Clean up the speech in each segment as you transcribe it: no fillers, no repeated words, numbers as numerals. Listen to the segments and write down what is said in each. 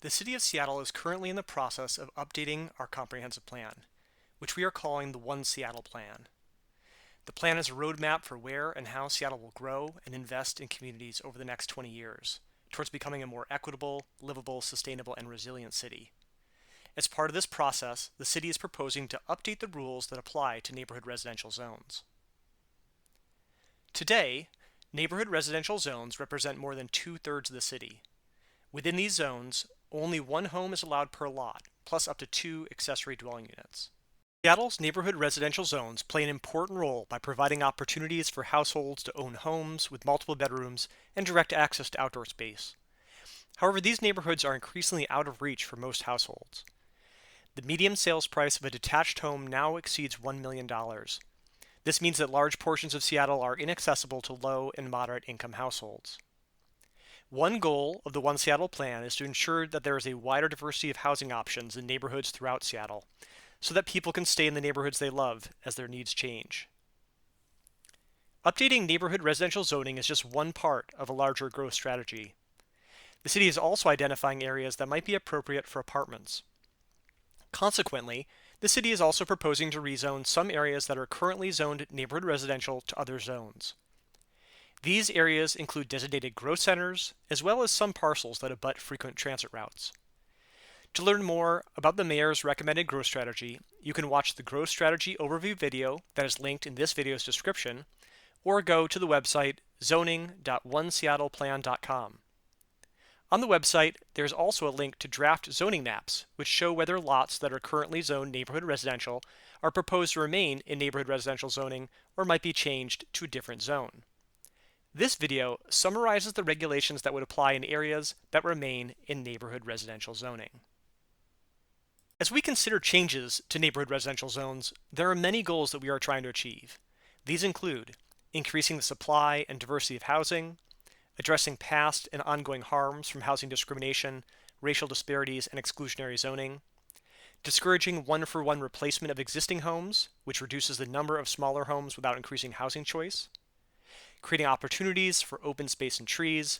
The City of Seattle is currently in the process of updating our comprehensive plan, which we are calling the One Seattle Plan. The plan is a roadmap for where and how Seattle will grow and invest in communities over the next 20 years, towards becoming a more equitable, livable, sustainable, and resilient city. As part of this process, the city is proposing to update the rules that apply to neighborhood residential zones. Today, neighborhood residential zones represent more than 2/3 of the city. Within these zones, only one home is allowed per lot, plus up to 2 accessory dwelling units. Seattle's neighborhood residential zones play an important role by providing opportunities for households to own homes with multiple bedrooms and direct access to outdoor space. However, these neighborhoods are increasingly out of reach for most households. The median sales price of a detached home now exceeds $1 million. This means that large portions of Seattle are inaccessible to low and moderate income households. One goal of the One Seattle plan is to ensure that there is a wider diversity of housing options in neighborhoods throughout Seattle, so that people can stay in the neighborhoods they love as their needs change. Updating neighborhood residential zoning is just one part of a larger growth strategy. The city is also identifying areas that might be appropriate for apartments. Consequently, the city is also proposing to rezone some areas that are currently zoned neighborhood residential to other zones. These areas include designated growth centers, as well as some parcels that abut frequent transit routes. To learn more about the mayor's recommended growth strategy, you can watch the growth strategy overview video that is linked in this video's description, or go to the website zoning.oneseattleplan.com. On the website, there's also a link to draft zoning maps, which show whether lots that are currently zoned neighborhood residential are proposed to remain in neighborhood residential zoning or might be changed to a different zone. This video summarizes the regulations that would apply in areas that remain in neighborhood residential zoning. As we consider changes to neighborhood residential zones, there are many goals that we are trying to achieve. These include increasing the supply and diversity of housing, addressing past and ongoing harms from housing discrimination, racial disparities, and exclusionary zoning, discouraging one-for-one replacement of existing homes, which reduces the number of smaller homes without increasing housing choice, creating opportunities for open space and trees,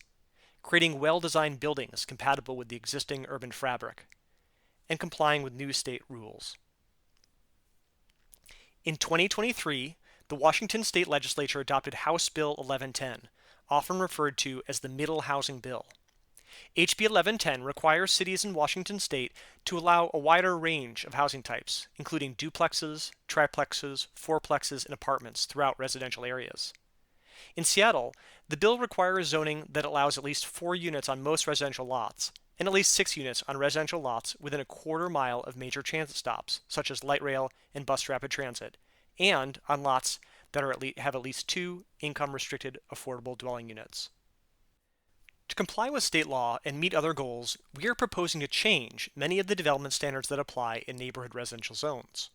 creating well-designed buildings compatible with the existing urban fabric, and complying with new state rules. In 2023, the Washington State Legislature adopted House Bill 1110, often referred to as the Middle Housing Bill. HB 1110 requires cities in Washington state to allow a wider range of housing types, including duplexes, triplexes, fourplexes, and apartments throughout residential areas. In Seattle, the bill requires zoning that allows at least 4 units on most residential lots, and at least 6 units on residential lots within a quarter mile of major transit stops, such as light rail and bus rapid transit, and on lots that have at least 2 income-restricted affordable dwelling units. To comply with state law and meet other goals, we are proposing to change many of the development standards that apply in neighborhood residential zones.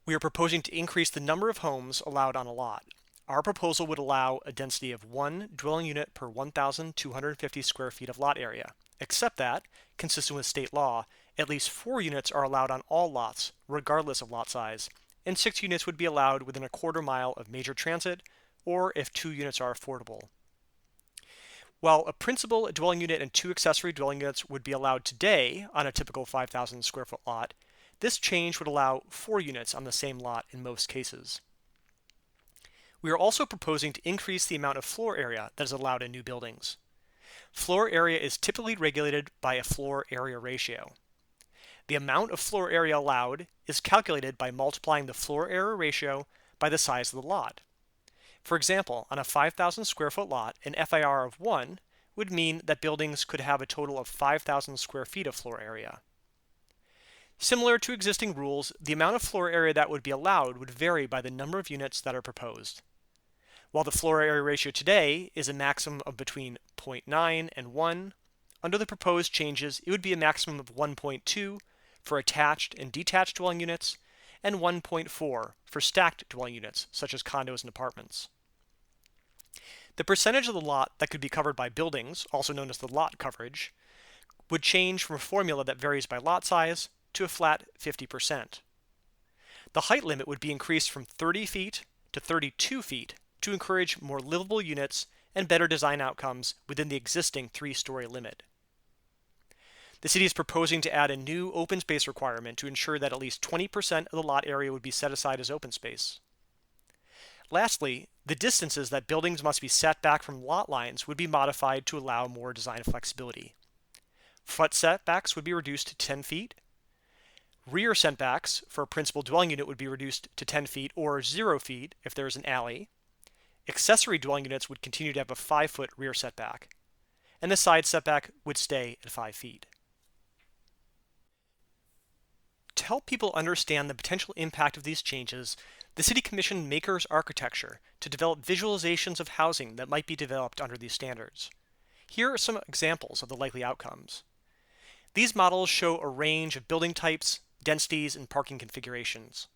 We are proposing to increase the number of homes allowed on a lot. Our proposal would allow a density of 1 dwelling unit per 1,250 square feet of lot area, except that, consistent with state law, at least 4 units are allowed on all lots, regardless of lot size, and 6 units would be allowed within a quarter mile of major transit, or if 2 units are affordable. While a principal dwelling unit and 2 accessory dwelling units would be allowed today on a typical 5,000 square foot lot, this change would allow 4 units on the same lot in most cases. We are also proposing to increase the amount of floor area that is allowed in new buildings. Floor area is typically regulated by a floor area ratio. The amount of floor area allowed is calculated by multiplying the floor area ratio by the size of the lot. For example, on a 5,000 square foot lot, an FAR of 1 would mean that buildings could have a total of 5,000 square feet of floor area. Similar to existing rules, the amount of floor area that would be allowed would vary by the number of units that are proposed. While the floor area ratio today is a maximum of between 0.9 and 1, under the proposed changes, it would be a maximum of 1.2 for attached and detached dwelling units, and 1.4 for stacked dwelling units, such as condos and apartments. The percentage of the lot that could be covered by buildings, also known as the lot coverage, would change from a formula that varies by lot size to a flat 50%. The height limit would be increased from 30 feet to 32 feet to encourage more livable units and better design outcomes within the existing 3-story limit. The city is proposing to add a new open space requirement to ensure that at least 20% of the lot area would be set aside as open space. Lastly, the distances that buildings must be set back from lot lines would be modified to allow more design flexibility. Front setbacks would be reduced to 10 feet. Rear setbacks for a principal dwelling unit would be reduced to 10 feet or 0 feet if there is an alley. Accessory dwelling units would continue to have a 5-foot rear setback, and the side setback would stay at 5 feet. To help people understand the potential impact of these changes, the City commissioned Maker's Architecture to develop visualizations of housing that might be developed under these standards. Here are some examples of the likely outcomes. These models show a range of building types, densities, and parking configurations.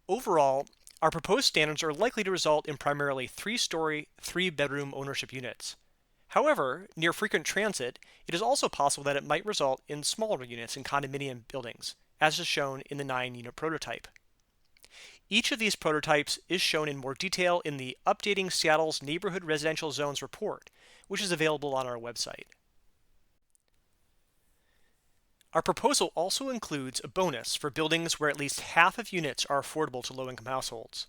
Overall, our proposed standards are likely to result in primarily 3-story, 3-bedroom ownership units. However, near frequent transit, it is also possible that it might result in smaller units in condominium buildings, as is shown in the 9-unit prototype. Each of these prototypes is shown in more detail in the Updating Seattle's Neighborhood Residential Zones report, which is available on our website. Our proposal also includes a bonus for buildings where at least half of units are affordable to low-income households.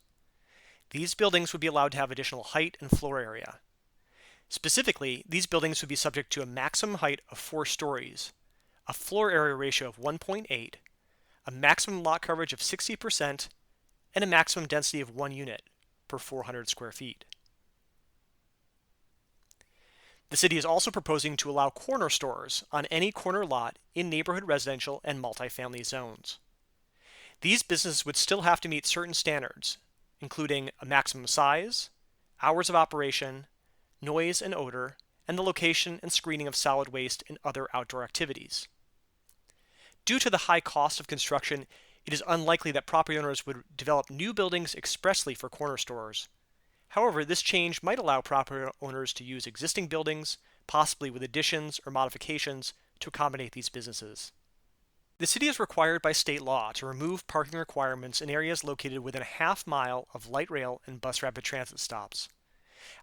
These buildings would be allowed to have additional height and floor area. Specifically, these buildings would be subject to a maximum height of 4 stories, a floor area ratio of 1.8, a maximum lot coverage of 60%, and a maximum density of 1 unit per 400 square feet. The city is also proposing to allow corner stores on any corner lot in neighborhood residential and multifamily zones. These businesses would still have to meet certain standards, including a maximum size, hours of operation, noise and odor, and the location and screening of solid waste and other outdoor activities. Due to the high cost of construction, it is unlikely that property owners would develop new buildings expressly for corner stores. However, this change might allow property owners to use existing buildings, possibly with additions or modifications, to accommodate these businesses. The city is required by state law to remove parking requirements in areas located within a half-mile of light rail and bus rapid transit stops.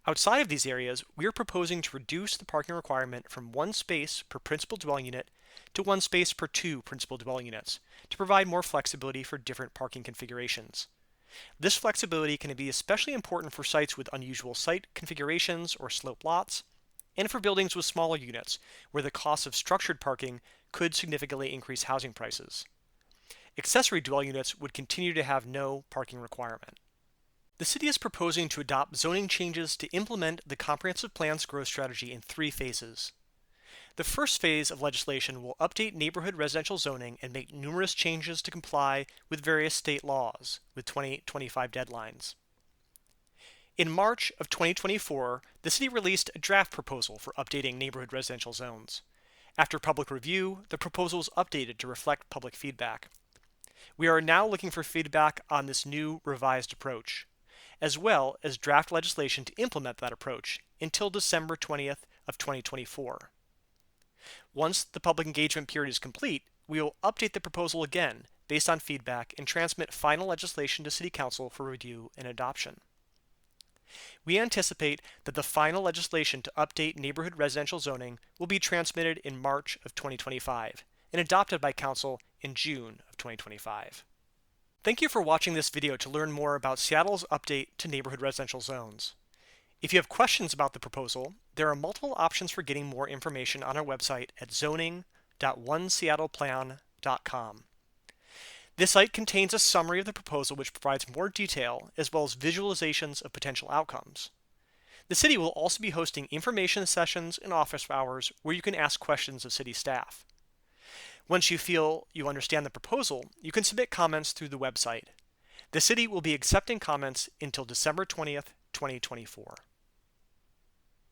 Outside of these areas, we are proposing to reduce the parking requirement from 1 space per principal dwelling unit to 1 space per 2 principal dwelling units to provide more flexibility for different parking configurations. This flexibility can be especially important for sites with unusual site configurations or sloped lots, and for buildings with smaller units, where the cost of structured parking could significantly increase housing prices. Accessory dwelling units would continue to have no parking requirement. The city is proposing to adopt zoning changes to implement the Comprehensive Plan's growth strategy in 3 phases. The first phase of legislation will update neighborhood residential zoning and make numerous changes to comply with various state laws with 2025 deadlines. In March of 2024, the city released a draft proposal for updating neighborhood residential zones. After public review, the proposal was updated to reflect public feedback. We are now looking for feedback on this new revised approach, as well as draft legislation to implement that approach until December 20th of 2024. Once the public engagement period is complete, we will update the proposal again based on feedback and transmit final legislation to City Council for review and adoption. We anticipate that the final legislation to update neighborhood residential zoning will be transmitted in March of 2025 and adopted by Council in June of 2025. Thank you for watching this video to learn more about Seattle's update to neighborhood residential zones. If you have questions about the proposal, there are multiple options for getting more information on our website at zoning.oneseattleplan.com. This site contains a summary of the proposal which provides more detail as well as visualizations of potential outcomes. The city will also be hosting information sessions and office hours where you can ask questions of city staff. Once you feel you understand the proposal, you can submit comments through the website. The city will be accepting comments until December 20th, 2024.